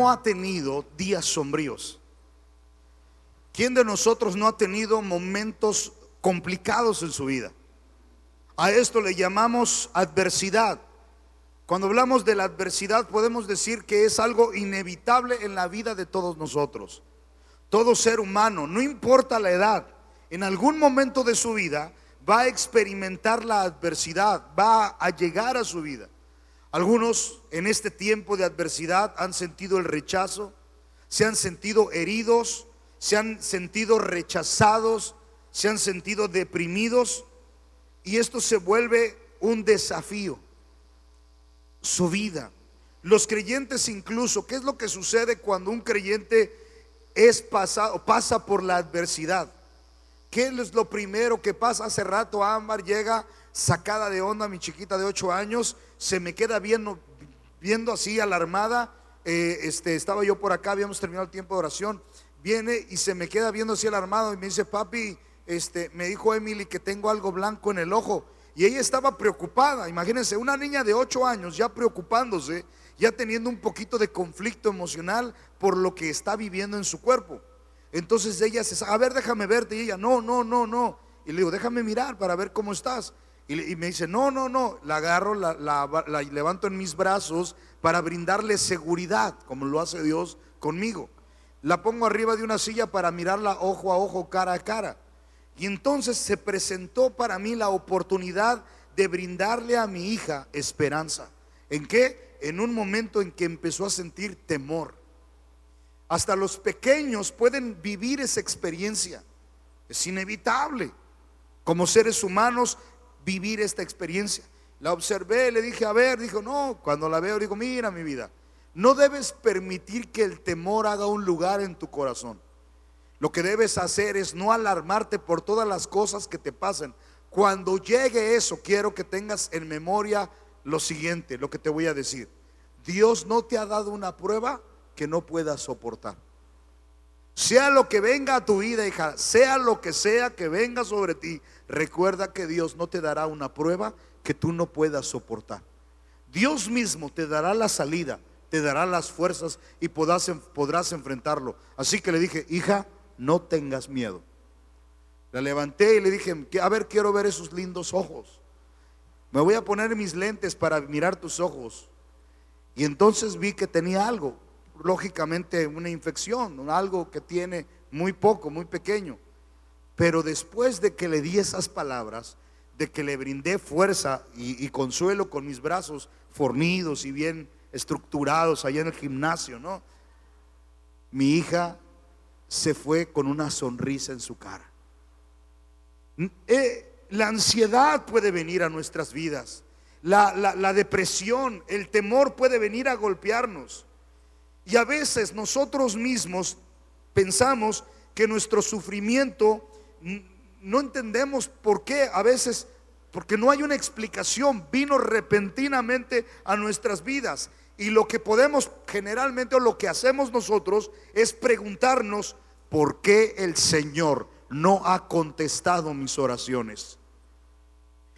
no ha tenido días sombríos? ¿Quién de nosotros no ha tenido momentos complicados en su vida? A esto le llamamos adversidad. Cuando hablamos de la adversidad, podemos decir que es algo inevitable en la vida de todos nosotros. Todo ser humano, no importa la edad, en algún momento de su vida va a experimentar la adversidad, va a llegar a su vida. Algunos en este tiempo de adversidad han sentido el rechazo, se han sentido heridos, se han sentido rechazados, se han sentido deprimidos, y esto se vuelve un desafío. Su vida. Los creyentes incluso, ¿qué es lo que sucede cuando un creyente pasa por la adversidad? ¿Qué es lo primero que pasa? Hace rato Ámbar llega sacada de onda, mi chiquita de 8 años, se me queda viendo así alarmada. Estaba yo por acá, habíamos terminado el tiempo de oración. Viene y se me queda viendo así alarmado y me dice: papi, me dijo Emily que tengo algo blanco en el ojo. Y ella estaba preocupada. Imagínense, una niña de 8 años ya preocupándose, ya teniendo un poquito de conflicto emocional por lo que está viviendo en su cuerpo. Entonces ella a ver, déjame verte. Y ella, no. Y le digo, déjame mirar para ver cómo estás. Y me dice, no. La agarro, la levanto en mis brazos para brindarle seguridad, como lo hace Dios conmigo. La pongo arriba de una silla para mirarla ojo a ojo, cara a cara. Y entonces se presentó para mí la oportunidad de brindarle a mi hija esperanza. ¿En qué? En un momento en que empezó a sentir temor. Hasta los pequeños pueden vivir esa experiencia. Es inevitable como seres humanos vivir esta experiencia. La observé, le dije, a ver, dijo, no. Cuando la veo digo, mira mi vida, no debes permitir que el temor haga un lugar en tu corazón. Lo que debes hacer es no alarmarte por todas las cosas que te pasen. Cuando llegue eso, quiero que tengas en memoria lo siguiente, lo que te voy a decir. Dios no te ha dado una prueba que no puedas soportar. Sea lo que venga a tu vida, hija, sea lo que sea que venga sobre ti, recuerda que Dios no te dará una prueba que tú no puedas soportar. Dios mismo te dará la salida, te dará las fuerzas y podrás enfrentarlo. Así que le dije, hija, no tengas miedo. La levanté y le dije, a ver, quiero ver esos lindos ojos. Me voy a poner mis lentes para mirar tus ojos. Y entonces vi que tenía algo, lógicamente una infección, algo que tiene muy poco, muy pequeño. Pero después de que le di esas palabras, de que le brindé fuerza y consuelo con mis brazos fornidos y bien estructurados allá en el gimnasio, ¿no? Mi hija se fue con una sonrisa en su cara. La ansiedad puede venir a nuestras vidas, la depresión, el temor puede venir a golpearnos. Y a veces nosotros mismos pensamos que nuestro sufrimiento no entendemos por qué. A veces porque no hay una explicación, vino repentinamente a nuestras vidas. Y lo que podemos generalmente, o lo que hacemos nosotros, es preguntarnos: ¿por qué el Señor no ha contestado mis oraciones?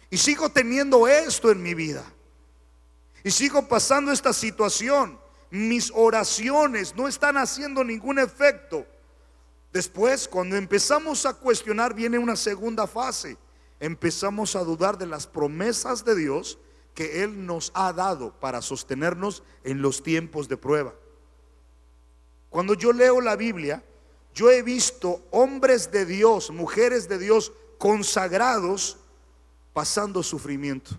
Y sigo teniendo esto en mi vida, y sigo pasando esta situación. Mis oraciones no están haciendo ningún efecto. Después, cuando empezamos a cuestionar, viene una segunda fase. Empezamos a dudar de las promesas de Dios que Él nos ha dado para sostenernos en los tiempos de prueba. Cuando yo leo la Biblia, yo he visto hombres de Dios, mujeres de Dios consagrados pasando sufrimiento.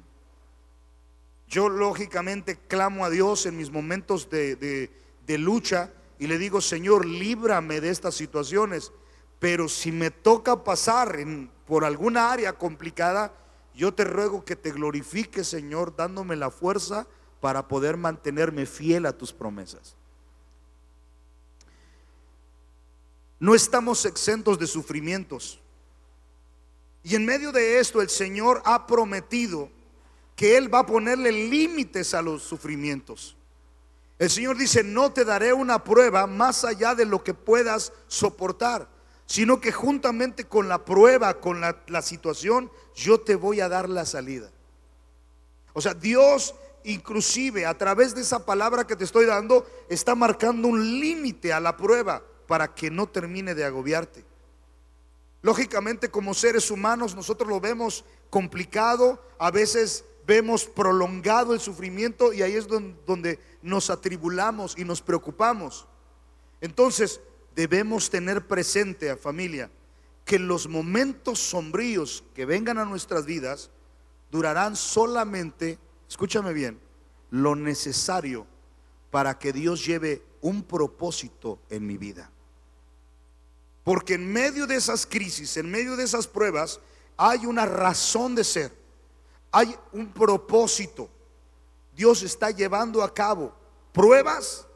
Yo lógicamente clamo a Dios en mis momentos de lucha y le digo: Señor, líbrame de estas situaciones. Pero si me toca pasar por alguna área complicada, yo te ruego que te glorifiques, Señor, dándome la fuerza para poder mantenerme fiel a tus promesas. No estamos exentos de sufrimientos. Y en medio de esto el Señor ha prometido que Él va a ponerle límites a los sufrimientos. El Señor dice: no te daré una prueba más allá de lo que puedas soportar, sino que juntamente con la prueba, con la situación, yo te voy a dar la salida. O sea, Dios inclusive a través de esa palabra que te estoy dando, está marcando un límite a la prueba para que no termine de agobiarte. Lógicamente, como seres humanos, nosotros lo vemos complicado, a veces vemos prolongado el sufrimiento, y ahí es donde nos atribulamos y nos preocupamos. Entonces debemos tener presente, familia, que los momentos sombríos que vengan a nuestras vidas durarán solamente, escúchame bien, lo necesario para que Dios lleve un propósito en mi vida. Porque en medio de esas crisis, en medio de esas pruebas, hay una razón de ser, hay un propósito. Dios está llevando a cabo pruebas,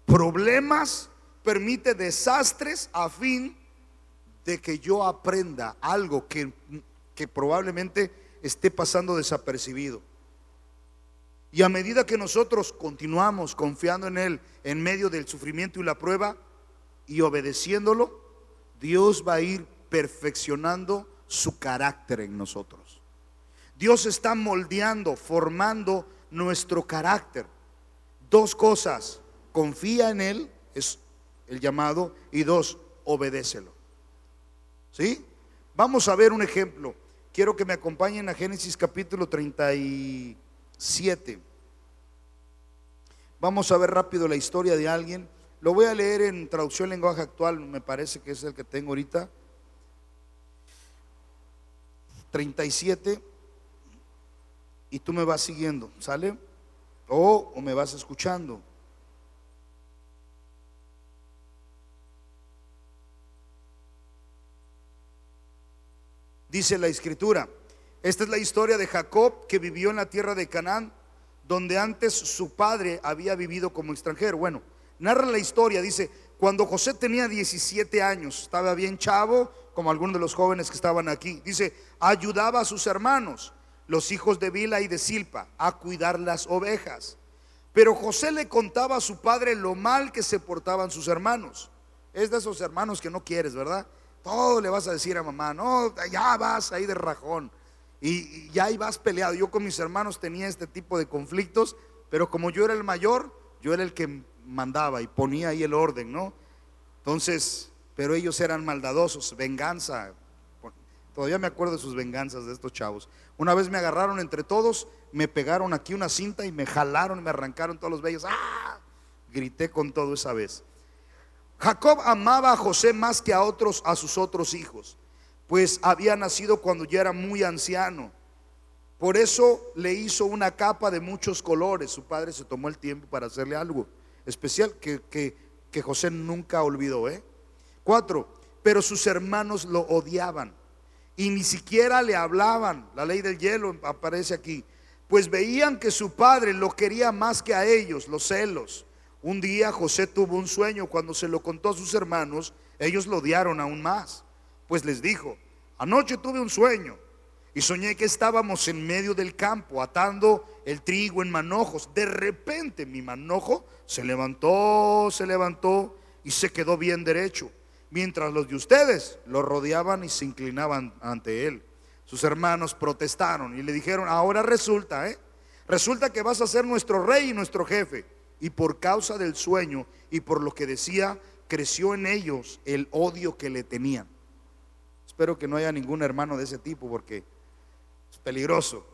problemas, permite desastres a fin de que yo aprenda algo que probablemente esté pasando desapercibido. Y a medida que nosotros continuamos confiando en Él en medio del sufrimiento y la prueba y obedeciéndolo, Dios va a ir perfeccionando su carácter en nosotros. Dios está moldeando, formando nuestro carácter. Dos cosas: confía en Él, es el llamado, y dos, obedécelo. ¿Sí? Vamos a ver un ejemplo. Quiero que me acompañen a Génesis capítulo 37. Vamos a ver rápido la historia de alguien. Lo voy a leer en traducción lenguaje actual, me parece que es el que tengo ahorita. 37. Y tú me vas siguiendo, ¿sale? O me vas escuchando. Dice la escritura: esta es la historia de Jacob, que vivió en la tierra de Canaán, donde antes su padre había vivido como extranjero. Bueno, narra la historia, dice: cuando José tenía 17 años, estaba bien chavo, como algunos de los jóvenes que estaban aquí. Dice: ayudaba a sus hermanos, los hijos de Bila y de Silpa, a cuidar las ovejas. Pero José le contaba a su padre lo mal que se portaban sus hermanos. Es de esos hermanos que no quieres, ¿verdad? Todo le vas a decir a mamá, no, ya vas ahí de rajón, y ya ahí vas peleado. Yo con mis hermanos tenía este tipo de conflictos, pero como yo era el mayor, yo era el que mandaba y ponía ahí el orden, ¿no? Entonces, pero ellos eran maldadosos, venganza. Todavía me acuerdo de sus venganzas de estos chavos. Una vez me agarraron entre todos, me pegaron aquí una cinta y me jalaron y me arrancaron todos los vellos. ¡Ah! Grité con todo esa vez. Jacob amaba a José más que a sus otros hijos, pues había nacido cuando ya era muy anciano. Por eso le hizo una capa de muchos colores. Su padre se tomó el tiempo para hacerle algo especial que José nunca olvidó. 4. Pero sus hermanos lo odiaban y ni siquiera le hablaban. La ley del hielo aparece aquí, pues veían que su padre lo quería más que a ellos, los celos. Un día José tuvo un sueño. Cuando se lo contó a sus hermanos, ellos lo odiaron aún más, pues les dijo: anoche tuve un sueño y soñé que estábamos en medio del campo atando el trigo en manojos. De repente mi manojo se levantó y se quedó bien derecho, mientras los de ustedes lo rodeaban y se inclinaban ante él. Sus hermanos protestaron y le dijeron: ahora resulta que vas a ser nuestro rey y nuestro jefe. Y por causa del sueño y por lo que decía, creció en ellos el odio que le tenían. Espero que no haya ningún hermano de ese tipo, porque es peligroso.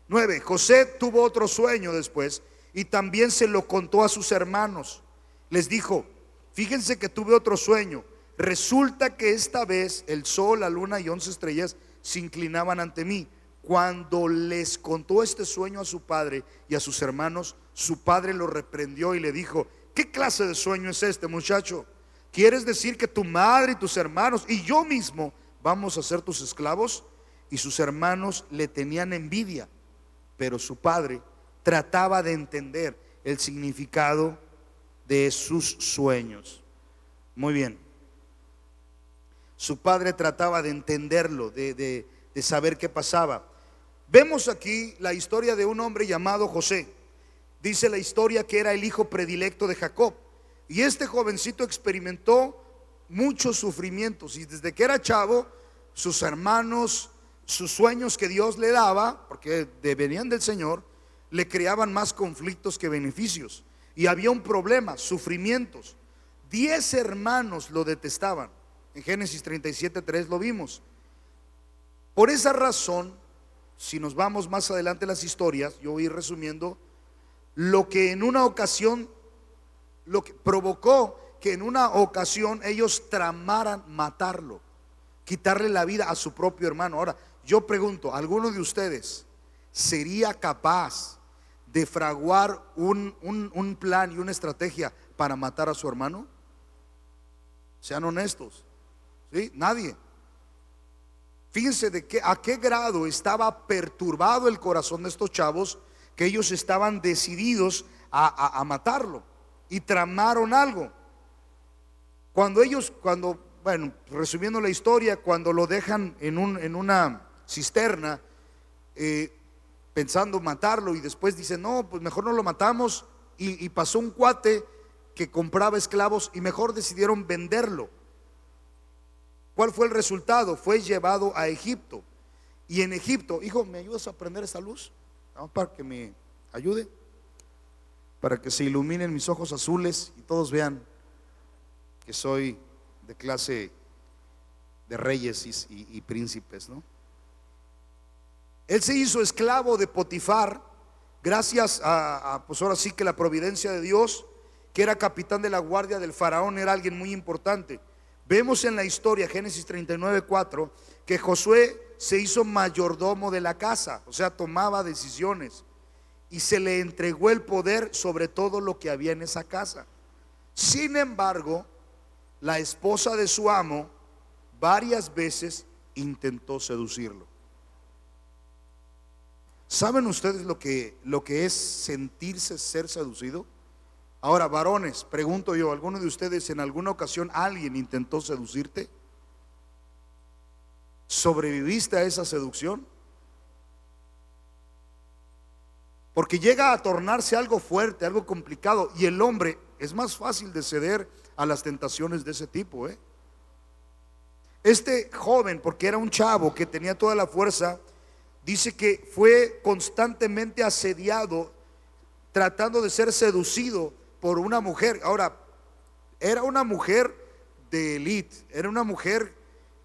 9. José tuvo otro sueño después y también se lo contó a sus hermanos. Les dijo: fíjense que tuve otro sueño. Resulta que esta vez el sol, la luna y 11 estrellas se inclinaban ante mí. Cuando les contó este sueño a su padre y a sus hermanos, su padre lo reprendió y le dijo: ¿qué clase de sueño es este, muchacho? ¿Quieres decir que tu madre y tus hermanos y yo mismo vamos a ser tus esclavos? Y sus hermanos le tenían envidia, pero su padre trataba de entender el significado de sus sueños. Muy bien. Su padre trataba de entenderlo, de saber qué pasaba. Vemos aquí la historia de un hombre llamado José. Dice la historia que era el hijo predilecto de Jacob, y este jovencito experimentó muchos sufrimientos, y desde que era chavo, sus hermanos, sus sueños que Dios le daba, porque venían del Señor, le creaban más conflictos que beneficios. Y había un problema, sufrimientos. 10 hermanos lo detestaban. En Génesis 37:3 lo vimos. Por esa razón, si nos vamos más adelante en las historias, yo voy a ir resumiendo, lo que provocó que en una ocasión ellos tramaran matarlo, quitarle la vida a su propio hermano. Ahora, yo pregunto, ¿alguno de ustedes sería capaz de fraguar un plan y una estrategia para matar a su hermano? Sean honestos, ¿sí? Nadie. Fíjense a qué grado estaba perturbado el corazón de estos chavos, que ellos estaban decididos a matarlo y tramaron algo. Bueno, resumiendo la historia, cuando lo dejan en una cisterna, pensando matarlo, y después dicen, no, pues mejor no lo matamos, y pasó un cuate que compraba esclavos y mejor decidieron venderlo. ¿Cuál fue el resultado? Fue llevado a Egipto. Y en Egipto, hijo, ¿me ayudas a prender esa luz? ¿No? Para que me ayude, para que se iluminen mis ojos azules y todos vean que soy de clase de reyes y príncipes, ¿no? Él se hizo esclavo de Potifar, gracias pues ahora sí que la providencia de Dios, que era capitán de la guardia del faraón, era alguien muy importante. Vemos en la historia, Génesis 39:4, que Josué se hizo mayordomo de la casa, o sea, tomaba decisiones, y se le entregó el poder sobre todo lo que había en esa casa. Sin embargo, la esposa de su amo varias veces intentó seducirlo. ¿Saben ustedes lo que es sentirse ser seducido? Ahora, varones, pregunto yo, ¿alguno de ustedes en alguna ocasión alguien intentó seducirte? ¿Sobreviviste a esa seducción? Porque llega a tornarse algo fuerte, algo complicado, y el hombre es más fácil de ceder a las tentaciones de ese tipo, ¿eh? Este joven, porque era un chavo que tenía toda la fuerza, dice que fue constantemente asediado, tratando de ser seducido por una mujer. Ahora, era una mujer de élite, era una mujer.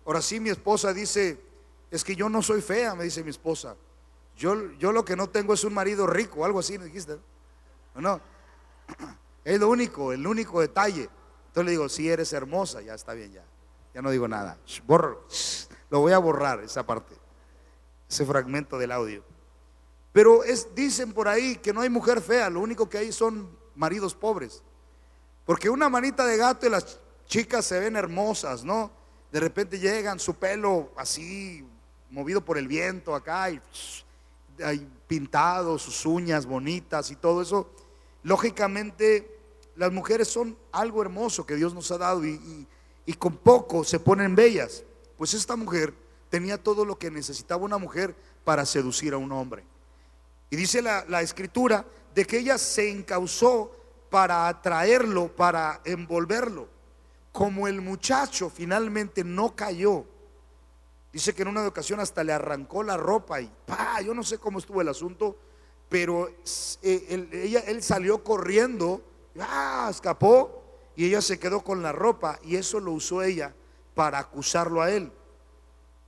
Ahora sí, mi esposa dice, es que yo no soy fea, me dice mi esposa. Yo lo que no tengo es un marido rico, algo así, ¿me dijiste? No, es el único detalle. Entonces le digo, si eres hermosa, ya está bien, ya no digo nada. Lo voy a borrar esa parte, ese fragmento del audio. Pero dicen por ahí que no hay mujer fea, lo único que hay son maridos pobres. Porque una manita de gato y las chicas se ven hermosas, ¿no? De repente llegan, su pelo así movido por el viento acá, y hay pintado, sus uñas bonitas y todo eso. Lógicamente las mujeres son algo hermoso que Dios nos ha dado, y con poco se ponen bellas. Pues esta mujer tenía todo lo que necesitaba una mujer para seducir a un hombre. Y dice la escritura de que ella se encausó para atraerlo, para envolverlo. Como el muchacho finalmente no cayó, dice que en una ocasión hasta le arrancó la ropa y yo no sé cómo estuvo el asunto, pero él salió corriendo, escapó, y ella se quedó con la ropa, y eso lo usó ella para acusarlo a él,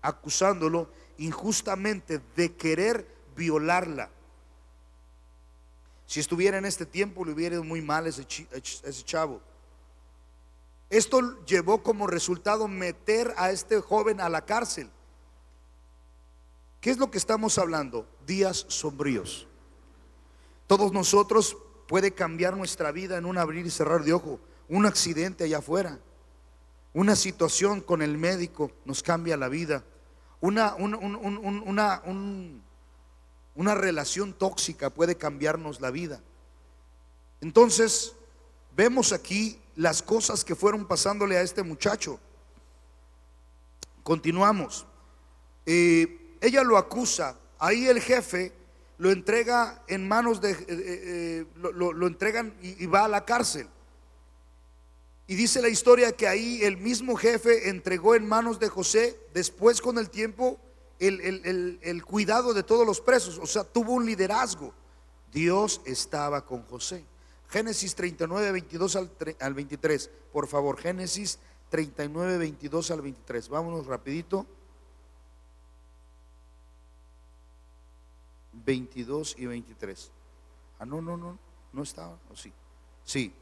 acusándolo injustamente de querer violarla. Si estuviera en este tiempo, le hubiera ido muy mal ese chavo. Esto llevó como resultado meter a este joven a la cárcel. ¿Qué es lo que estamos hablando? Días sombríos. Todos nosotros puede cambiar nuestra vida en un abrir y cerrar de ojo. Un accidente allá afuera, una situación con el médico nos cambia la vida. Una relación tóxica puede cambiarnos la vida. Entonces vemos aquí las cosas que fueron pasándole a este muchacho. Continuamos. Ella lo acusa. Ahí el jefe lo entrega en manos de lo entregan y va a la cárcel. Y dice la historia que ahí el mismo jefe entregó en manos de José, después con el tiempo, el cuidado de todos los presos. O sea, tuvo un liderazgo Dios estaba con José. Génesis 39, 22 al 23. Por favor, Génesis 39, 22 al 23. Vámonos rapidito. 22 y 23. No estaba, ¿o sí? Sí.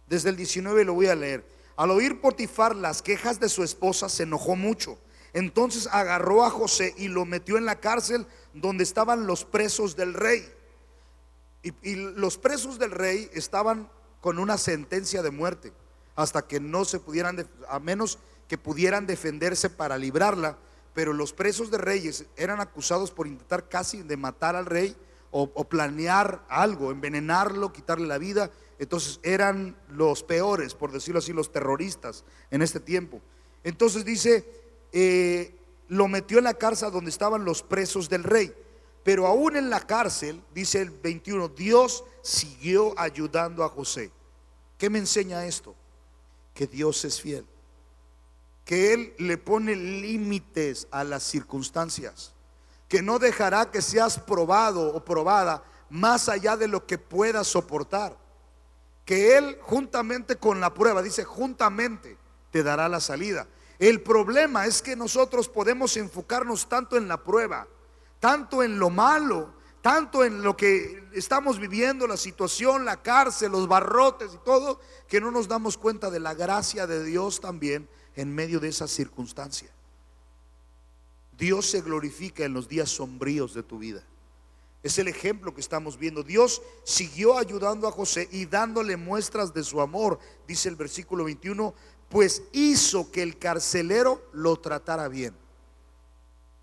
Desde el 19 lo voy a leer. Al oír Potifar las quejas de su esposa, se enojó mucho. Entonces agarró a José y lo metió en la cárcel donde estaban los presos del rey. Y los presos del rey estaban con una sentencia de muerte hasta que no se pudieran, a menos que pudieran defenderse para librarla. Pero los presos de reyes eran acusados por intentar casi de matar al rey o planear algo, envenenarlo, quitarle la vida. Entonces eran los peores, por decirlo así, los terroristas en este tiempo. Entonces dice, lo metió en la cárcel donde estaban los presos del rey. Pero aún en la cárcel, dice el 21, Dios siguió ayudando a José. ¿Qué me enseña esto? Que Dios es fiel, que Él le pone límites a las circunstancias, que no dejará que seas probado o probada más allá de lo que puedas soportar, que Él juntamente con la prueba, dice juntamente te dará la salida. El problema es que nosotros podemos enfocarnos tanto en la prueba, tanto en lo malo, tanto en lo que estamos viviendo, la situación, la cárcel, los barrotes y todo, que no nos damos cuenta de la gracia de Dios también en medio de esa circunstancia. Dios se glorifica en los días sombríos de tu vida. Es el ejemplo que estamos viendo. Dios siguió ayudando a José y dándole muestras de su amor. Dice el versículo 21, pues hizo que el carcelero lo tratara bien.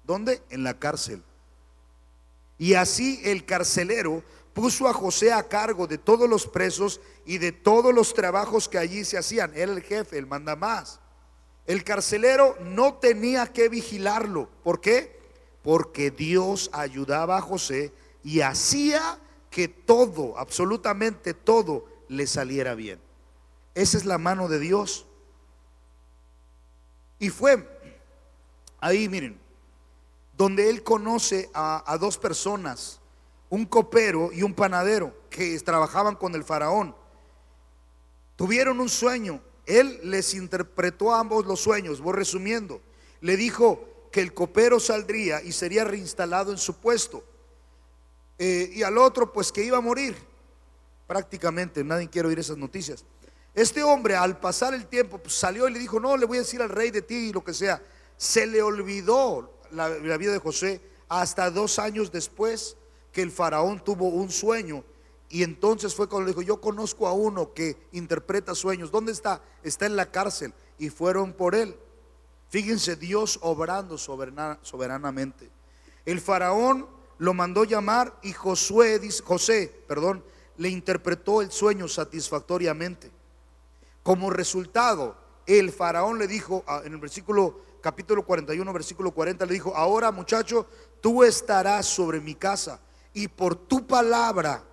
¿Dónde? En la cárcel. Y así el carcelero puso a José a cargo de todos los presos y de todos los trabajos que allí se hacían. Era el jefe, el mandamás. El carcelero no tenía que vigilarlo. ¿Por qué? Porque Dios ayudaba a José y hacía que todo, absolutamente todo, le saliera bien. Esa es la mano de Dios. Y fue ahí, miren, donde él conoce a dos personas, un copero y un panadero, que trabajaban con el faraón. Tuvieron un sueño. Él les interpretó a ambos los sueños. Voy resumiendo. Le dijo que el copero saldría y sería reinstalado en su puesto, y al otro pues que iba a morir. Prácticamente nadie quiere oír esas noticias. Este hombre, al pasar el tiempo, pues salió y le dijo, no, le voy a decir al rey de ti y lo que sea. Se le olvidó la vida de José hasta 2 años después que el faraón tuvo un sueño. Y entonces fue cuando le dijo, yo conozco a uno que interpreta sueños. ¿Dónde está? Está en la cárcel. Y fueron por él. Fíjense, Dios obrando soberanamente. El faraón lo mandó llamar y José, le interpretó el sueño satisfactoriamente. Como resultado, el faraón le dijo, en el capítulo 41, versículo 40, le dijo, ahora muchacho, tú estarás sobre mi casa y por tu palabra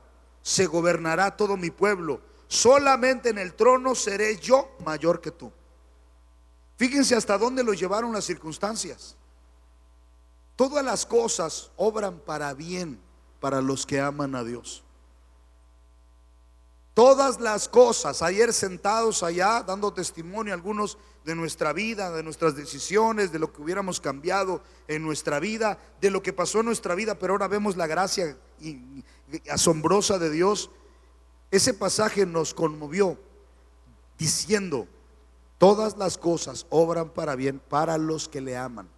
se gobernará todo mi pueblo. Solamente en el trono seré yo mayor que tú. Fíjense hasta dónde lo llevaron las circunstancias. Todas las cosas obran para bien para los que aman a Dios. Todas las cosas, ayer sentados allá dando testimonio algunos de nuestra vida, de nuestras decisiones, de lo que hubiéramos cambiado en nuestra vida, de lo que pasó en nuestra vida, pero ahora vemos la gracia asombrosa de Dios. Ese pasaje nos conmovió diciendo, todas las cosas obran para bien para los que le aman.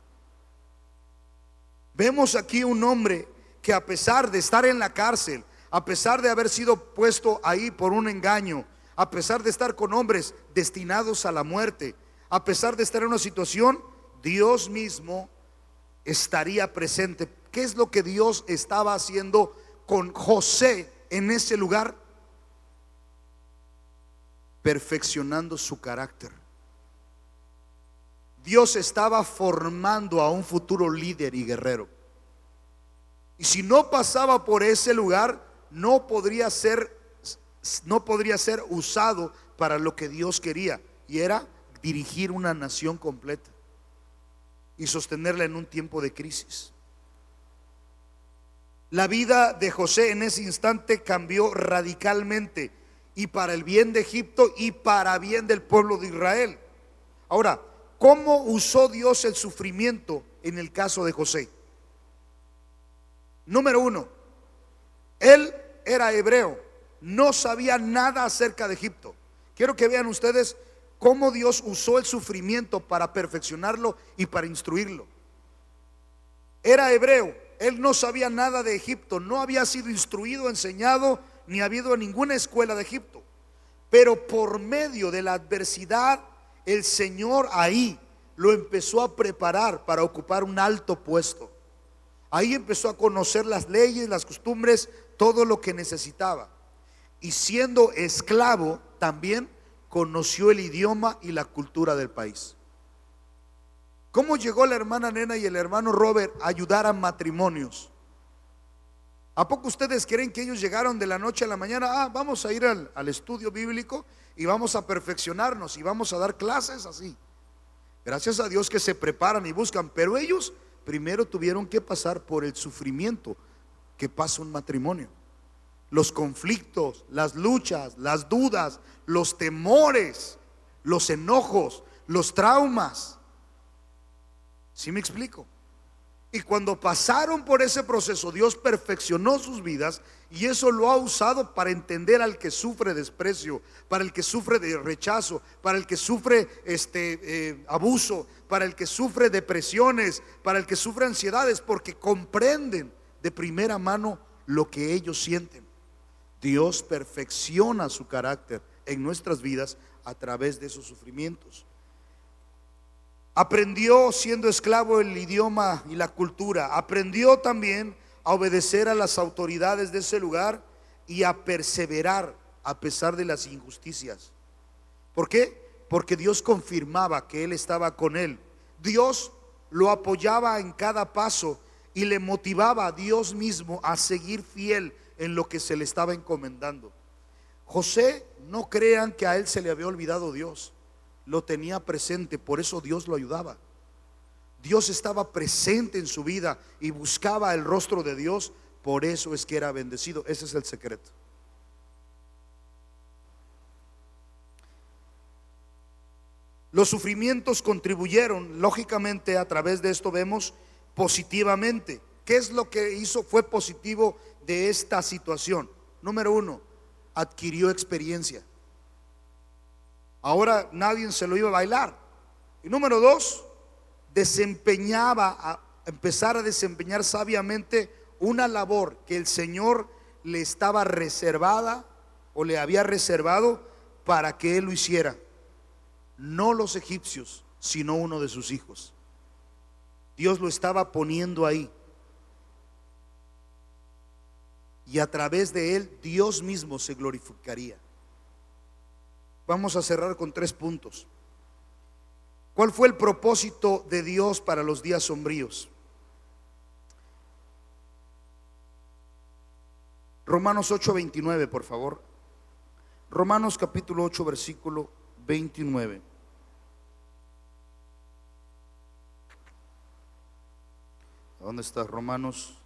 Vemos aquí un hombre que a pesar de estar en la cárcel, a pesar de haber sido puesto ahí por un engaño, a pesar de estar con hombres destinados a la muerte, a pesar de estar en una situación, Dios mismo estaría presente. ¿Qué es lo que Dios estaba haciendo con José en ese lugar? Perfeccionando su carácter. Dios estaba formando a un futuro líder y guerrero. Y si no pasaba por ese lugar, no podría ser usado para lo que Dios quería, y era dirigir una nación completa y sostenerla en un tiempo de crisis. La vida de José en ese instante cambió radicalmente, y para el bien de Egipto y para bien del pueblo de Israel. Ahora, ¿cómo usó Dios el sufrimiento en el caso de José? Número uno, él era hebreo, no sabía nada acerca de Egipto. Quiero que vean ustedes cómo Dios usó el sufrimiento para perfeccionarlo y para instruirlo. Era hebreo, él no sabía nada de Egipto, no había sido instruido, enseñado, ni ha habido ninguna escuela de Egipto. Pero por medio de la adversidad, el Señor ahí lo empezó a preparar para ocupar un alto puesto. Ahí empezó a conocer las leyes, las costumbres, todo lo que necesitaba. Y siendo esclavo, también conoció el idioma y la cultura del país. ¿Cómo llegó la hermana Nena y el hermano Robert a ayudar a matrimonios? ¿A poco ustedes creen que ellos llegaron de la noche a la mañana? Vamos a ir al estudio bíblico y vamos a perfeccionarnos y vamos a dar clases así. Gracias a Dios que se preparan y buscan, pero ellos primero tuvieron que pasar por el sufrimiento que pasa un matrimonio. Los conflictos, las luchas, las dudas, los temores, los enojos, los traumas. ¿Sí me explico? Y cuando pasaron por ese proceso, Dios perfeccionó sus vidas, y eso lo ha usado para entender al que sufre desprecio, para el que sufre de rechazo, para el que sufre abuso, para el que sufre depresiones, para el que sufre ansiedades, porque comprenden de primera mano lo que ellos sienten. Dios perfecciona su carácter en nuestras vidas a través de esos sufrimientos. Aprendió siendo esclavo el idioma y la cultura. Aprendió también a obedecer a las autoridades de ese lugar y a perseverar a pesar de las injusticias. ¿Por qué? Porque Dios confirmaba que Él estaba con él. Dios lo apoyaba en cada paso y le motivaba a Dios mismo a seguir fiel en lo que se le estaba encomendando. José, no crean que a él se le había olvidado Dios. Lo tenía presente, por eso Dios lo ayudaba. Dios estaba presente en su vida y buscaba el rostro de Dios, por eso es que era bendecido. Ese es el secreto. Los sufrimientos contribuyeron, lógicamente, a través de esto vemos positivamente. ¿Qué es lo que hizo? Fue positivo de esta situación. Número uno, adquirió experiencia. Ahora nadie se lo iba a bailar. Y número dos, empezar a desempeñar sabiamente una labor que el Señor le estaba reservada o le había reservado para que él lo hiciera. No los egipcios, sino uno de sus hijos. Dios lo estaba poniendo ahí. Y a través de él, Dios mismo se glorificaría. Vamos a cerrar con 3 puntos. ¿Cuál fue el propósito de Dios para los días sombríos? Romanos 8:29, por favor. Romanos capítulo 8, versículo 29. ¿Dónde está Romanos?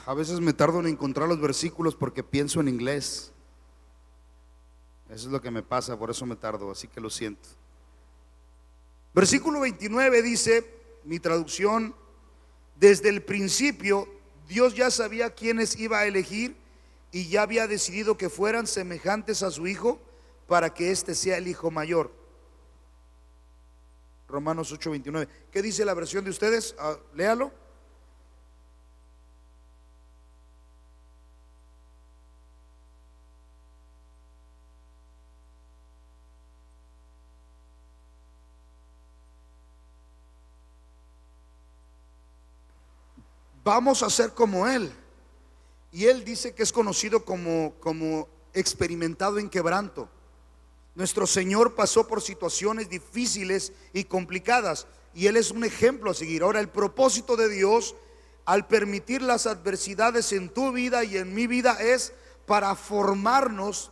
A veces me tardo en encontrar los versículos porque pienso en inglés. Eso es lo que me pasa, por eso me tardo, así que lo siento. Versículo 29 dice, mi traducción: desde el principio Dios ya sabía quiénes iba a elegir y ya había decidido que fueran semejantes a su hijo para que éste sea el hijo mayor. Romanos 8:29. ¿Qué dice la versión de ustedes? Léalo. Vamos a ser como él. Y él dice que es conocido como experimentado en quebranto. Nuestro Señor pasó por situaciones difíciles y complicadas, y él es un ejemplo a seguir. Ahora, el propósito de Dios al permitir las adversidades en tu vida y en mi vida es para formarnos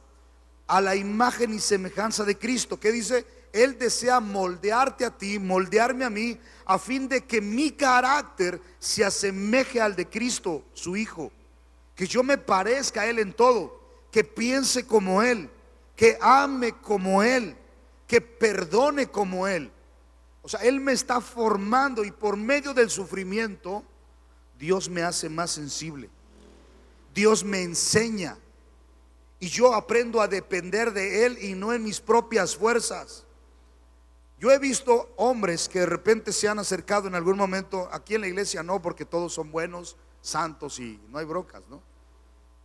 a la imagen y semejanza de Cristo. ¿Qué dice? Él desea moldearte a ti, moldearme a mí, a fin de que mi carácter se asemeje al de Cristo, su Hijo. Que yo me parezca a Él en todo, que piense como Él, que ame como Él, que perdone como Él. O sea, Él me está formando, y por medio del sufrimiento Dios me hace más sensible. Dios me enseña, y yo aprendo a depender de Él y no en mis propias fuerzas. Yo he visto hombres que de repente se han acercado en algún momento. Aquí en la iglesia no, porque todos son buenos, santos y no hay broncas, ¿no?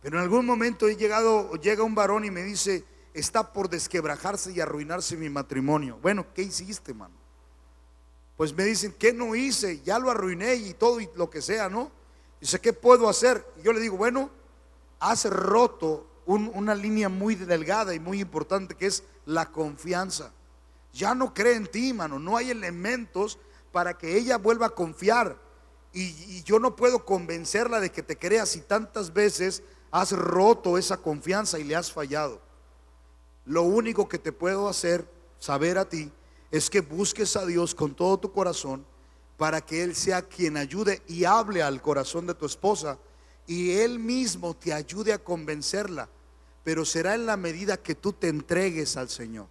Pero en algún momento llega un varón y me dice: está por desquebrajarse y arruinarse mi matrimonio. Bueno, ¿qué hiciste, mano? Pues me dicen: ¿qué no hice? Ya lo arruiné y todo y lo que sea, ¿no? Dice: ¿qué puedo hacer? Y yo le digo: bueno, has roto una línea muy delgada y muy importante, que es la confianza. Ya no cree en ti, mano. No hay elementos para que ella vuelva a confiar. Y yo no puedo convencerla de que te crea si tantas veces has roto esa confianza y le has fallado. Lo único que te puedo hacer saber a ti es que busques a Dios con todo tu corazón, para que Él sea quien ayude y hable al corazón de tu esposa, y Él mismo te ayude a convencerla. Pero será en la medida que tú te entregues al Señor.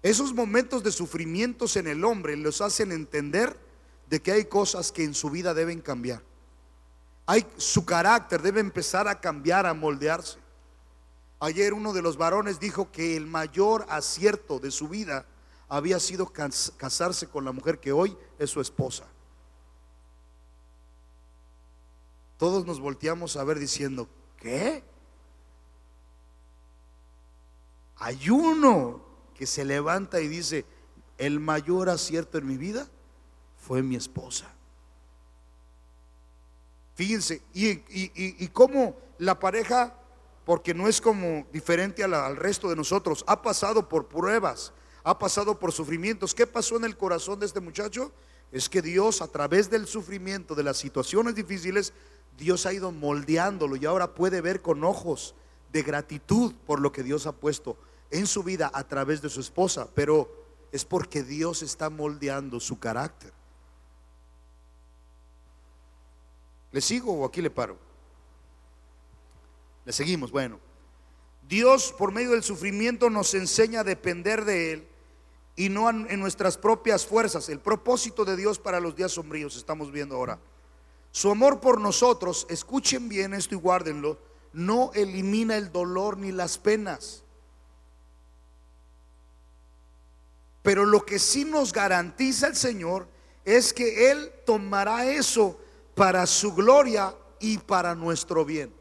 Esos momentos de sufrimientos en el hombre los hacen entender de que hay cosas que en su vida deben cambiar. Su carácter debe empezar a cambiar, a moldearse. Ayer uno de los varones dijo que el mayor acierto de su vida había sido casarse con la mujer que hoy es su esposa. Todos nos volteamos a ver diciendo: ¿qué? Hay uno que se levanta y dice: el mayor acierto en mi vida fue mi esposa. Fíjense, y cómo la pareja, porque no es como diferente al resto de nosotros, ha pasado por pruebas, ha pasado por sufrimientos. ¿Qué pasó en el corazón de este muchacho? Es que Dios, a través del sufrimiento, de las situaciones difíciles, Dios ha ido moldeándolo, y ahora puede ver con ojos de gratitud por lo que Dios ha puesto en su vida a través de su esposa. Pero es porque Dios está moldeando su carácter. ¿Le sigo o aquí le paro? Le seguimos. Bueno, Dios por medio del sufrimiento nos enseña a depender de Él y no en nuestras propias fuerzas. El propósito de Dios para los días sombríos estamos viendo ahora. Su amor por nosotros, escuchen bien esto y guárdenlo, no elimina el dolor ni las penas. Pero lo que sí nos garantiza el Señor es que Él tomará eso para su gloria y para nuestro bien.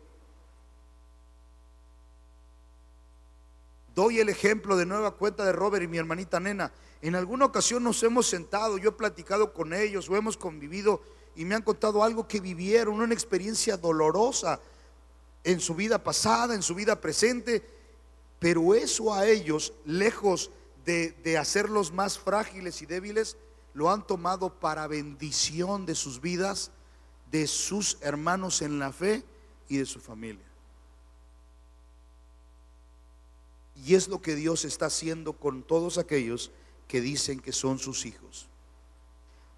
Doy el ejemplo de nueva cuenta de Robert y mi hermanita Nena. En alguna ocasión nos hemos sentado, yo he platicado con ellos o hemos convivido, y me han contado algo que vivieron, una experiencia dolorosa en su vida pasada, en su vida presente. Pero eso a ellos, lejos de hacerlos más frágiles y débiles, lo han tomado para bendición de sus vidas, de sus hermanos en la fe y de su familia. Y es lo que Dios está haciendo con todos aquellos que dicen que son sus hijos.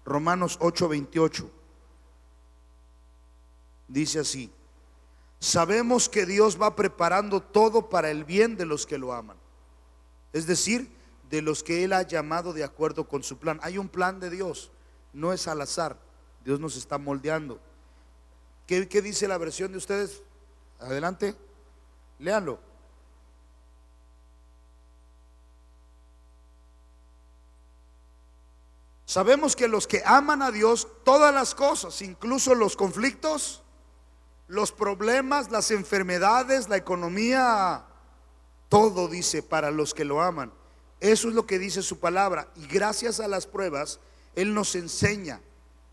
Romanos 8:28 dice así: sabemos que Dios va preparando todo para el bien de los que lo aman, es decir, de los que Él ha llamado de acuerdo con su plan. Hay un plan de Dios, no es al azar. Dios nos está moldeando. ¿Qué dice la versión de ustedes? Adelante, léanlo. Sabemos que los que aman a Dios, todas las cosas, incluso los conflictos, los problemas, las enfermedades, la economía, todo, dice, para los que lo aman. Eso es lo que dice su palabra. Y gracias a las pruebas, Él nos enseña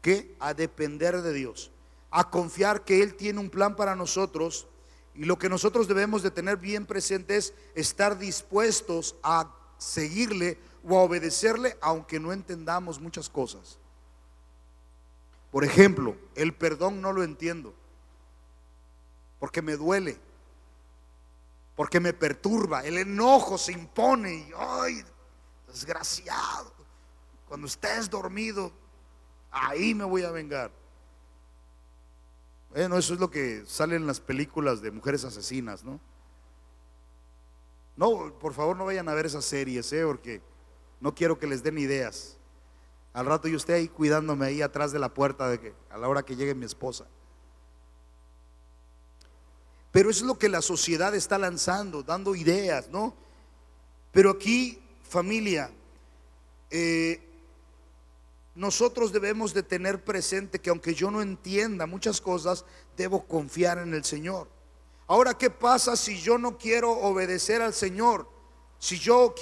que a depender de Dios, a confiar que Él tiene un plan para nosotros. Y lo que nosotros debemos de tener bien presente es estar dispuestos a seguirle o a obedecerle, aunque no entendamos muchas cosas. Por ejemplo, el perdón no lo entiendo, porque me duele, porque me perturba. El enojo se impone desgraciado, cuando estés dormido, ahí me voy a vengar. Bueno, eso es lo que sale en las películas de mujeres asesinas, ¿no? No, por favor no vayan a ver esas series, porque no quiero que les den ideas. Al rato yo esté ahí cuidándome ahí atrás de la puerta de que, a la hora que llegue mi esposa. Pero eso es lo que la sociedad está lanzando, dando ideas, ¿no? Pero aquí, familia, nosotros debemos de tener presente que aunque yo no entienda muchas cosas, debo confiar en el Señor. Ahora, ¿qué pasa si yo no quiero obedecer al Señor? Si yo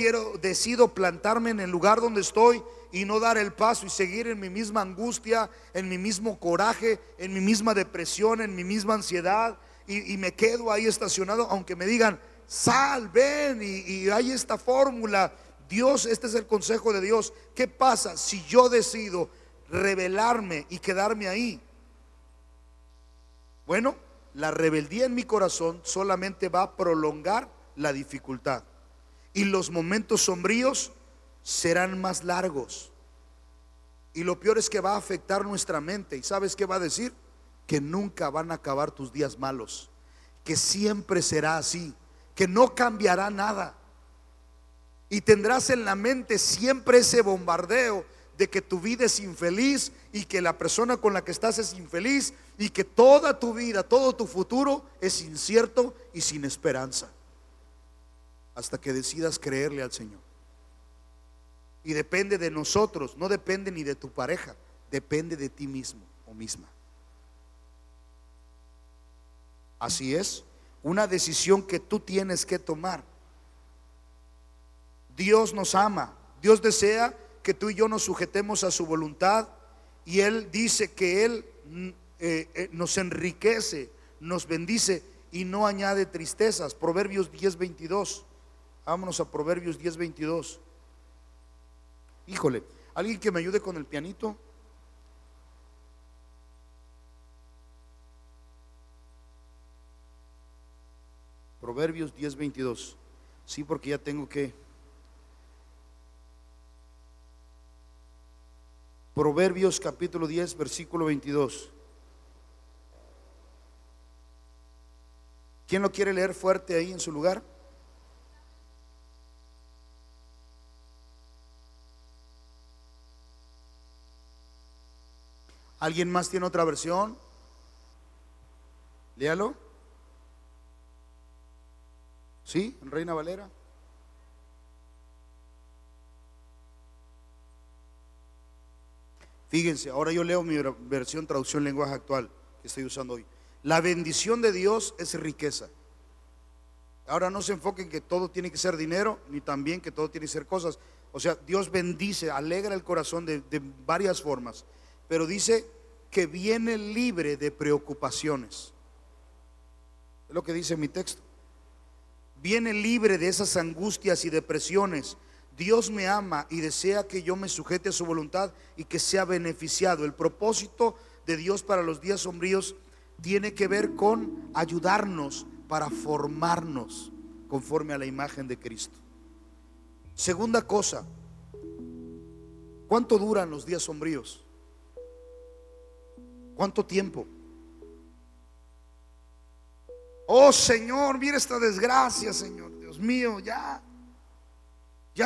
decido plantarme en el lugar donde estoy y no dar el paso y seguir en mi misma angustia, en mi mismo coraje, en mi misma depresión, en mi misma ansiedad, y me quedo ahí estacionado, aunque me digan, sal, ven, y hay esta fórmula. Dios, este es el consejo de Dios. ¿Qué pasa si yo decido rebelarme y quedarme ahí? Bueno, la rebeldía en mi corazón solamente va a prolongar la dificultad, y los momentos sombríos serán más largos, y lo peor es que va a afectar nuestra mente. ¿Y sabes qué va a decir? Que nunca van a acabar tus días malos, que siempre será así, que no cambiará nada, y tendrás en la mente siempre ese bombardeo de que tu vida es infeliz y que la persona con la que estás es infeliz y que toda tu vida, todo tu futuro es incierto y sin esperanza, hasta que decidas creerle al Señor. Y depende de nosotros, no depende ni de tu pareja, depende de ti mismo o misma. Así es, una decisión que tú tienes que tomar. Dios nos ama, Dios desea que tú y yo nos sujetemos a su voluntad, y Él dice que Él nos enriquece, nos bendice y no añade tristezas. Proverbios 10:22. Vámonos a Proverbios 10:22. Híjole, alguien que me ayude con el pianito. Proverbios 10:22. Sí, porque ya tengo que. Proverbios capítulo 10, versículo 22. ¿Quién lo quiere leer fuerte ahí en su lugar? ¿Alguien más tiene otra versión? Léalo. ¿Sí? ¿En Reina Valera? Fíjense, ahora yo leo mi versión, traducción lenguaje actual, que estoy usando hoy. La bendición de Dios es riqueza. Ahora no se enfoquen que todo tiene que ser dinero, ni también que todo tiene que ser cosas. O sea, Dios bendice, alegra el corazón de varias formas, pero dice que viene libre de preocupaciones. Es lo que dice mi texto. Viene libre de esas angustias y depresiones. Dios me ama y desea que yo me sujete a su voluntad y que sea beneficiado. El propósito de Dios para los días sombríos tiene que ver con ayudarnos para formarnos conforme a la imagen de Cristo. Segunda cosa, ¿cuánto duran los días sombríos? ¿Cuánto tiempo? Oh Señor, mira esta desgracia, Señor, Dios mío, ya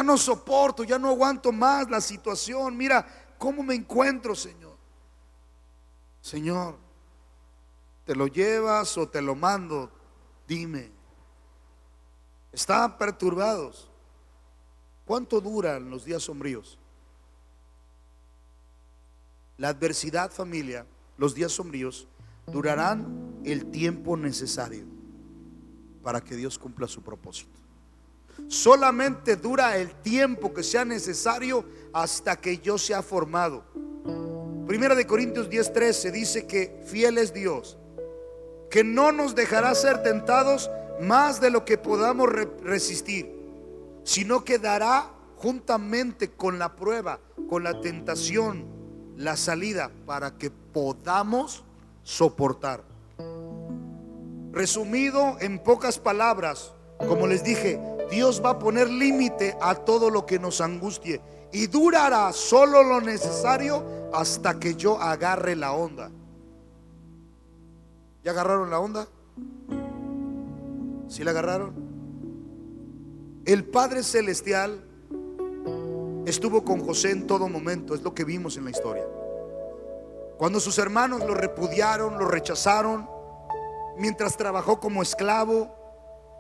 no soporto, ya no aguanto más la situación. Mira cómo me encuentro, Señor. Señor, ¿te lo llevas o te lo mando? Dime. Están perturbados. ¿Cuánto duran los días sombríos? La adversidad, familia, los días sombríos durarán el tiempo necesario para que Dios cumpla su propósito. Solamente dura el tiempo que sea necesario hasta que yo sea formado. Primera de Corintios 10:13 dice que fiel es Dios, que no nos dejará ser tentados más de lo que podamos resistir, sino que dará juntamente con la prueba, con la tentación, la salida para que podamos soportar. Resumido en pocas palabras, como les dije, Dios va a poner límite a todo lo que nos angustie y durará solo lo necesario hasta que yo agarre la onda. ¿Ya agarraron la onda? ¿Sí la agarraron? El Padre Celestial estuvo con José en todo momento, es lo que vimos en la historia. Cuando sus hermanos lo repudiaron, lo rechazaron, mientras trabajó como esclavo,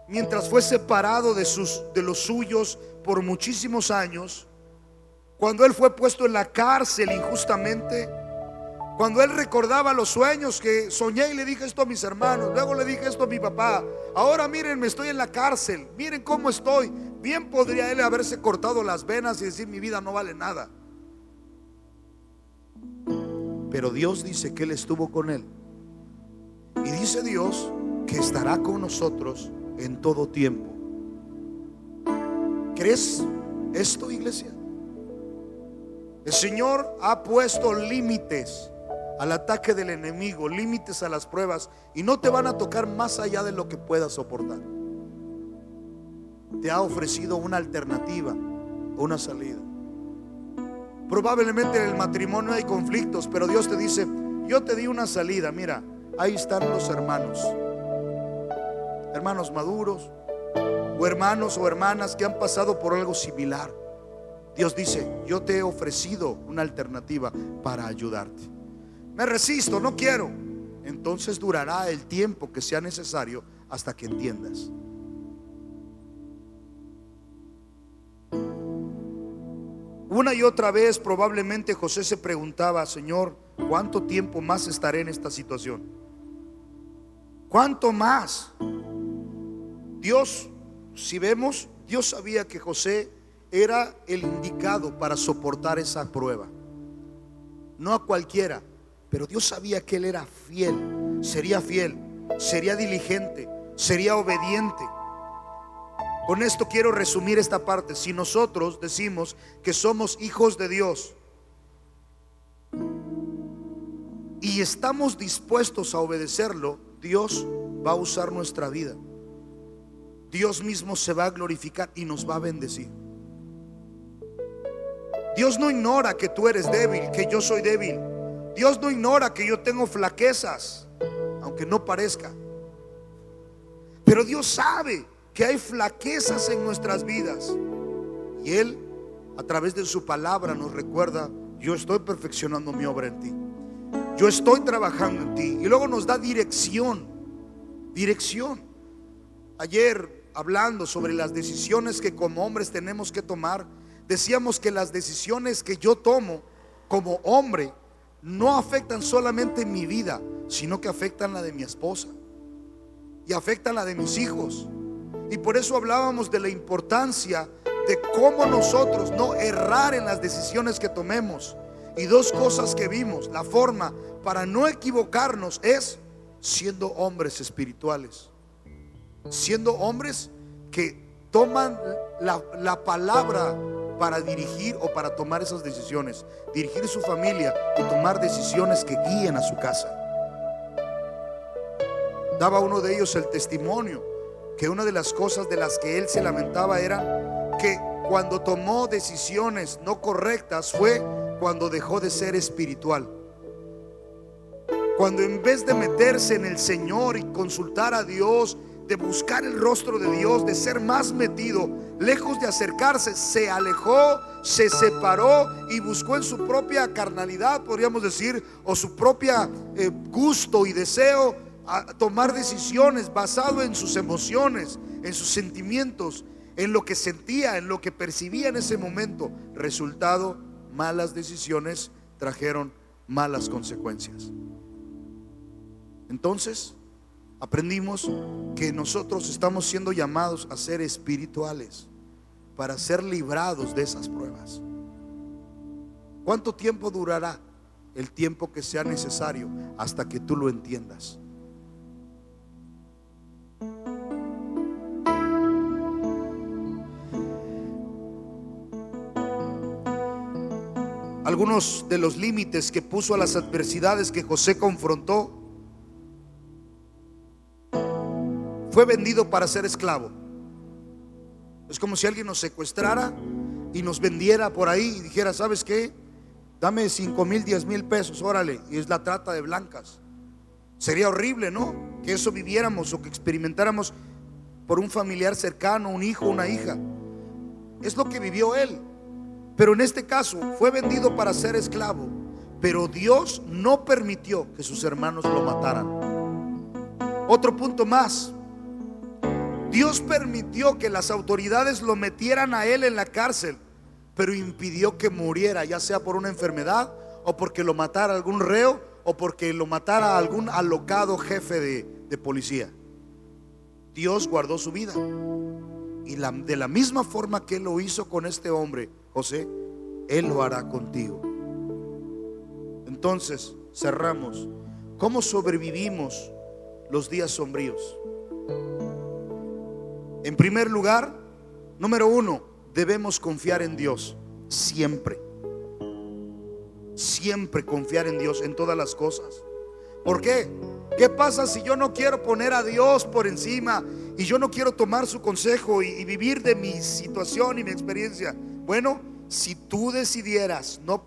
mientras fue separado de los suyos por muchísimos años, cuando él fue puesto en la cárcel injustamente, cuando él recordaba los sueños que soñé y le dije esto a mis hermanos, luego le dije esto a mi papá, ahora miren, me estoy en la cárcel, miren cómo estoy. Bien podría él haberse cortado las venas y decir mi vida no vale nada. Pero Dios dice que él estuvo con él. Y dice Dios que estará con nosotros en todo tiempo. ¿Crees esto, iglesia? El Señor ha puesto límites al ataque del enemigo, límites a las pruebas, y no te van a tocar más allá de lo que puedas soportar. Te ha ofrecido una alternativa, una salida. Probablemente en el matrimonio hay conflictos, pero Dios te dice: yo te di una salida. Mira, ahí están los hermanos, hermanos maduros, o hermanos o hermanas que han pasado por algo similar. Dios dice: yo te he ofrecido una alternativa para ayudarte. Me resisto, no quiero. Entonces durará el tiempo que sea necesario hasta que entiendas. Una y otra vez probablemente José se preguntaba: Señor, ¿cuánto tiempo más estaré en esta situación? ¿Cuánto más? Dios, si vemos, Dios sabía que José era el indicado para soportar esa prueba. No a cualquiera, pero Dios sabía que él era fiel, sería diligente, sería obediente. Con esto quiero resumir esta parte. Si nosotros decimos que somos hijos de Dios y estamos dispuestos a obedecerlo, Dios va a usar nuestra vida. Dios mismo se va a glorificar y nos va a bendecir. Dios no ignora que tú eres débil, que yo soy débil. Dios no ignora que yo tengo flaquezas, aunque no parezca. Pero Dios sabe que hay flaquezas en nuestras vidas, y Él a través de su palabra nos recuerda: yo estoy perfeccionando mi obra en ti, yo estoy trabajando en ti. Y luego nos da dirección. Ayer, hablando sobre las decisiones que como hombres tenemos que tomar, decíamos que las decisiones que yo tomo como hombre no afectan solamente mi vida, sino que afectan la de mi esposa y afectan la de mis hijos. Y por eso hablábamos de la importancia de cómo nosotros no errar en las decisiones que tomemos. Y dos cosas que vimos: la forma para no equivocarnos es siendo hombres espirituales, siendo hombres que toman la palabra para dirigir o para tomar esas decisiones, dirigir su familia y tomar decisiones que guíen a su casa. Daba uno de ellos el testimonio que una de las cosas de las que él se lamentaba era que cuando tomó decisiones no correctas fue cuando dejó de ser espiritual. Cuando en vez de meterse en el Señor y consultar a Dios, de buscar el rostro de Dios, de ser más metido, lejos de acercarse, se alejó, se separó y buscó en su propia carnalidad, podríamos decir, o su propia gusto y deseo, a tomar decisiones basado en sus emociones, en sus sentimientos, en lo que sentía, en lo que percibía en ese momento. Resultado: malas decisiones trajeron malas consecuencias. Entonces aprendimos que nosotros estamos siendo llamados a ser espirituales para ser librados de esas pruebas. ¿Cuánto tiempo durará? El tiempo que sea necesario hasta que tú lo entiendas. Algunos de los límites que puso a las adversidades que José confrontó: fue vendido para ser esclavo. Es como si alguien nos secuestrara y nos vendiera por ahí y dijera: ¿sabes qué? Dame 5,000, 10,000 pesos, órale. Y es la trata de blancas. Sería horrible, ¿no? Que eso viviéramos o que experimentáramos por un familiar cercano, un hijo, una hija. Es lo que vivió él. Pero en este caso fue vendido para ser esclavo, pero Dios no permitió que sus hermanos lo mataran. Otro punto más: Dios permitió que las autoridades lo metieran a él en la cárcel, pero impidió que muriera, ya sea por una enfermedad, o porque lo matara algún reo, o porque lo matara algún alocado jefe de policía. Dios guardó su vida. Y de la misma forma que Él lo hizo con este hombre, José, Él lo hará contigo. Entonces, cerramos. ¿Cómo sobrevivimos los días sombríos? En primer lugar, número 1, debemos confiar en Dios. Siempre. Siempre confiar en Dios en todas las cosas. ¿Por qué? ¿Qué pasa si yo no quiero poner a Dios por encima y yo no quiero tomar su consejo y vivir de mi situación y mi experiencia? Bueno, si tú decidieras no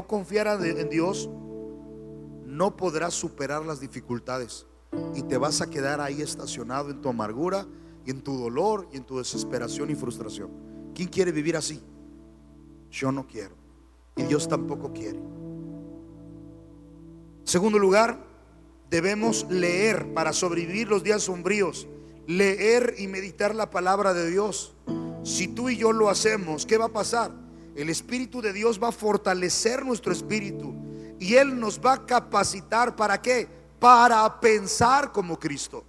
confiar en Dios, no podrás superar las dificultades y te vas a quedar ahí estacionado en tu amargura y en tu dolor y en tu desesperación y frustración. ¿Quién quiere vivir así? Yo no quiero, y Dios tampoco quiere. Segundo lugar, debemos leer para sobrevivir los días sombríos. Leer y meditar la palabra de Dios. Si tú y yo lo hacemos, ¿qué va a pasar? El Espíritu de Dios va a fortalecer nuestro espíritu y Él nos va a capacitar. ¿Para qué? Para pensar como Cristo.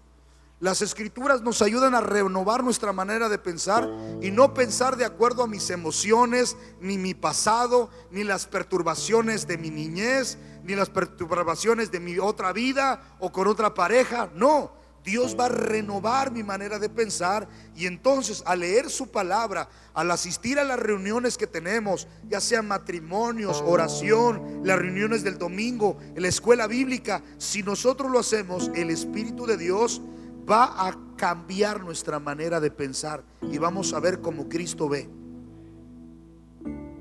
Las Escrituras nos ayudan a renovar nuestra manera de pensar y no pensar de acuerdo a mis emociones, ni mi pasado, ni las perturbaciones de mi niñez, ni las perturbaciones de mi otra vida o con otra pareja. No, Dios va a renovar mi manera de pensar, y entonces al leer su palabra, al asistir a las reuniones que tenemos, ya sean matrimonios, oración, las reuniones del domingo, en la escuela bíblica, si nosotros lo hacemos, el Espíritu de Dios va a cambiar nuestra manera de pensar y vamos a ver como Cristo ve.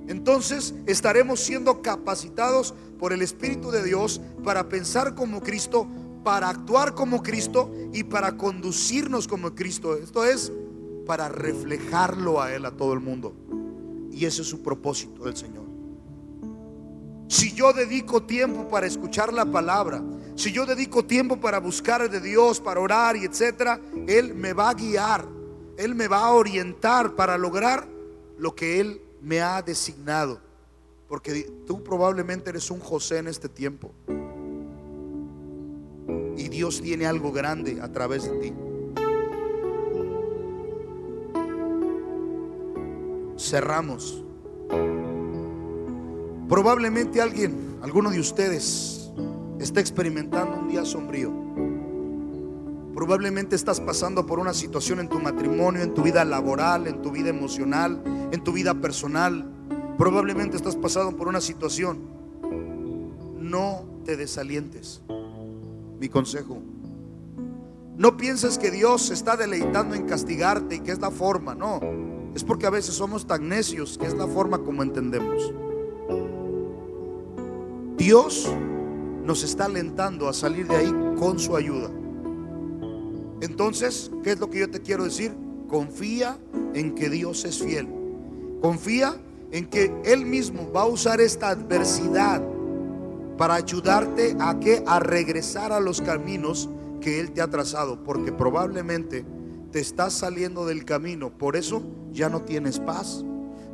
Entonces estaremos siendo capacitados por el Espíritu de Dios para pensar como Cristo, para actuar como Cristo y para conducirnos como Cristo. Esto es, para reflejarlo a Él, a todo el mundo. Y ese es su propósito del Señor. Si yo dedico tiempo para escuchar la palabra, si yo dedico tiempo para buscar de Dios, para orar y etcétera, Él me va a guiar, Él me va a orientar para lograr lo que Él me ha designado. Porque tú probablemente eres un José en este tiempo, y Dios tiene algo grande a través de ti. Cerramos. Probablemente alguno de ustedes está experimentando un día sombrío. Probablemente estás pasando por una situación en tu matrimonio, en tu vida laboral, en tu vida emocional, en tu vida personal. Probablemente estás pasando por una situación. No te desalientes. Mi consejo: no pienses que Dios se está deleitando en castigarte y que es la forma. No, es porque a veces somos tan necios que es la forma como entendemos. Dios nos está alentando a salir de ahí con su ayuda. Entonces, ¿qué es lo que yo te quiero decir? Confía en que Dios es fiel. Confía en que Él mismo va a usar esta adversidad para ayudarte a regresar a los caminos que Él te ha trazado, porque probablemente te estás saliendo del camino. Por eso ya no tienes paz.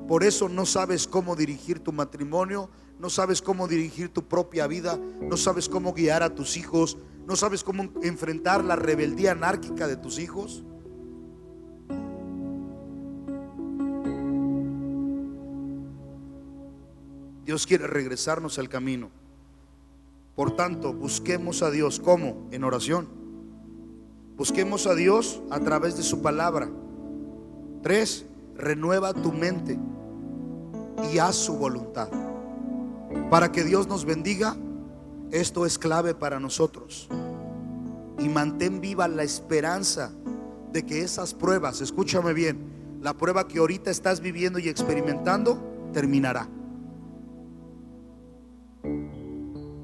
Por eso no sabes cómo dirigir tu matrimonio, no sabes cómo dirigir tu propia vida, no sabes cómo guiar a tus hijos, no sabes cómo enfrentar la rebeldía anárquica de tus hijos. Dios quiere regresarnos al camino. Por tanto, busquemos a Dios. ¿Cómo? En oración. Busquemos a Dios a través de su palabra. 3, renueva tu mente y haz su voluntad. Para que Dios nos bendiga, esto es clave para nosotros. Y mantén viva la esperanza de que esas pruebas, escúchame bien, La prueba que ahorita estás viviendo y experimentando terminará,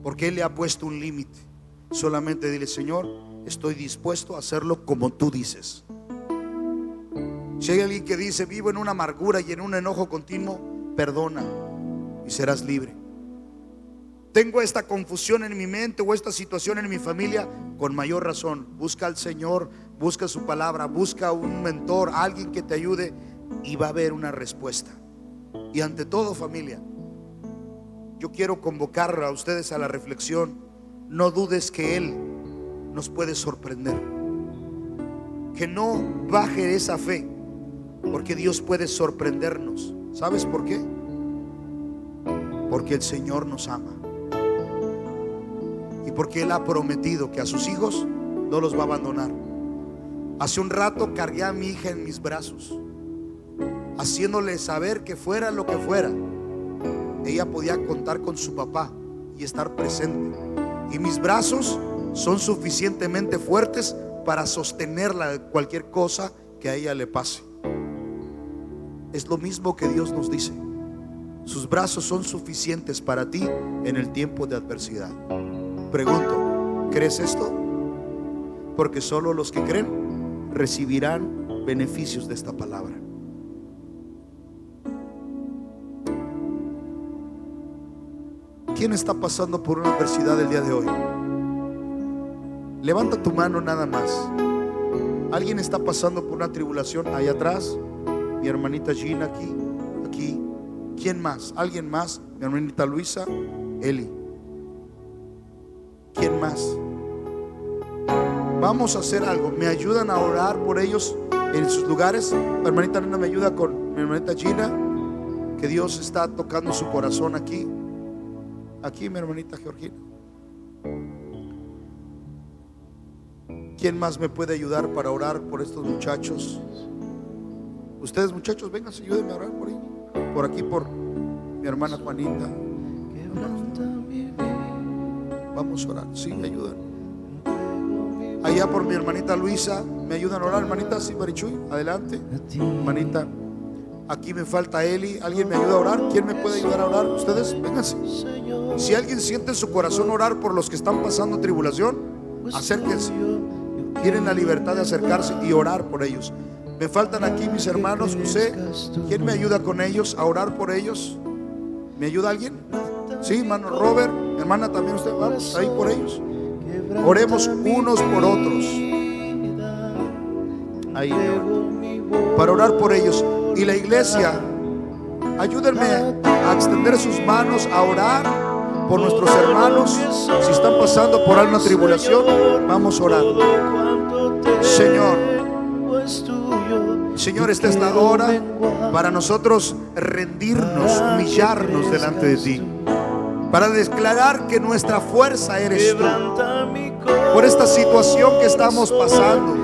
porque Él le ha puesto un límite. Solamente dile: Señor, estoy dispuesto a hacerlo como tú dices. Si hay alguien que dice: vivo en una amargura y en un enojo continuo, perdona y serás libre. Tengo esta confusión en mi mente o esta situación en mi familia, con mayor razón, busca al Señor, busca su palabra, busca un mentor, alguien que te ayude, y va a haber una respuesta. Y ante todo, familia, yo quiero convocar a ustedes a la reflexión. No dudes que Él nos puede sorprender, que no baje esa fe, porque Dios puede sorprendernos. ¿Sabes por qué? Porque el Señor nos ama y porque Él ha prometido que a sus hijos no los va a abandonar. Hace un rato cargué a mi hija en mis brazos, haciéndole saber que fuera lo que fuera, ella podía contar con su papá y estar presente. Y mis brazos son suficientemente fuertes para sostenerla de cualquier cosa que a ella le pase. Es lo mismo que Dios nos dice: sus brazos son suficientes para ti en el tiempo de adversidad. Pregunto, ¿crees esto? Porque solo los que creen recibirán beneficios de esta palabra. ¿Quién está pasando por una adversidad el día de hoy? Levanta tu mano nada más. ¿Alguien está pasando por una tribulación? Ahí atrás, mi hermanita Gina, aquí. ¿Quién más? ¿Alguien más? Mi hermanita Luisa, Eli. ¿Quién más? Vamos a hacer algo. ¿Me ayudan a orar por ellos en sus lugares? Mi hermanita Nena me ayuda con mi hermanita Gina, que Dios está tocando su corazón aquí. Aquí mi hermanita Georgina. ¿Quién más me puede ayudar para orar por estos muchachos? Ustedes, muchachos, vengan, ayúdenme a orar por ahí. Por aquí, por mi hermana Juanita. Vamos a orar, sí, me ayudan. Allá por mi hermanita Luisa, ¿me ayudan a orar, hermanita? Sí, Marichuy, adelante. Hermanita, aquí me falta Eli. ¿Alguien me ayuda a orar? ¿Quién me puede ayudar a orar? Ustedes, vénganse. Si alguien siente en su corazón orar por los que están pasando tribulación, acérquense. Tienen la libertad de acercarse y orar por ellos. Me faltan aquí mis hermanos José. ¿Quién me ayuda con ellos a orar por ellos? ¿Me ayuda alguien? Sí, hermano Robert, hermana también usted. Vamos ahí por ellos. Oremos unos por otros. Ahí, para orar por ellos. Y la iglesia, ayúdenme a extender sus manos a orar por nuestros hermanos. Si están pasando por alguna tribulación, vamos a orar. Señor, esta es la hora para nosotros rendirnos, humillarnos delante de ti, para declarar que nuestra fuerza eres tú. Por esta situación que estamos pasando,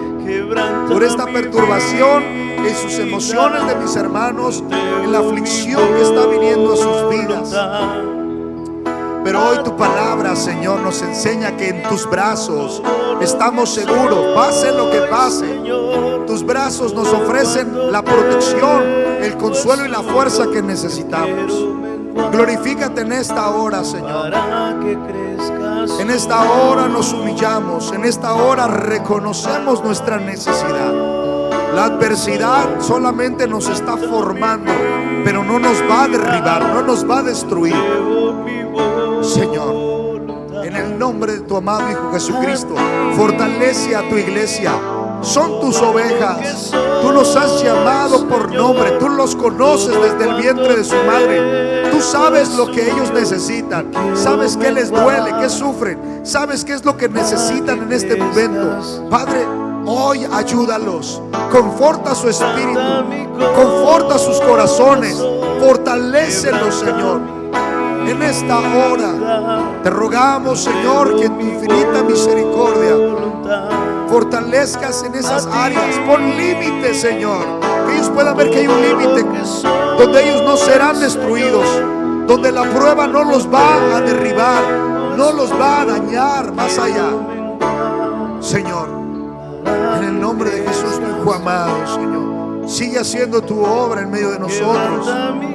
por esta perturbación en sus emociones de mis hermanos, en la aflicción que está viniendo a sus vidas. Pero hoy tu palabra, Señor, nos enseña que en tus brazos estamos seguros, pase lo que pase. Tus brazos nos ofrecen la protección, el consuelo y la fuerza que necesitamos. Glorifícate en esta hora, Señor. En esta hora nos humillamos, en esta hora reconocemos nuestra necesidad. La adversidad solamente nos está formando, pero no nos va a derribar, no nos va a destruir. Señor, en el nombre de tu amado Hijo Jesucristo, fortalece a tu iglesia. Son tus ovejas. Tú los has llamado por nombre. Tú los conoces desde el vientre de su madre. Tú sabes lo que ellos necesitan. Sabes qué les duele, qué sufren. Sabes qué es lo que necesitan en este momento. Padre, hoy ayúdalos. Conforta su espíritu. Conforta sus corazones. Fortalécelos, Señor. En esta hora te rogamos, Señor, que en tu infinita misericordia fortalezcas en esas áreas. Pon límites, Señor, que ellos puedan ver que hay un límite donde ellos no serán destruidos, donde la prueba no los va a derribar, no los va a dañar más allá. Señor, en el nombre de Jesús, tu Hijo amado, Señor, Sigue haciendo tu obra en medio de nosotros. Quebranta mi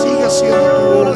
Sigue haciendo tu obra.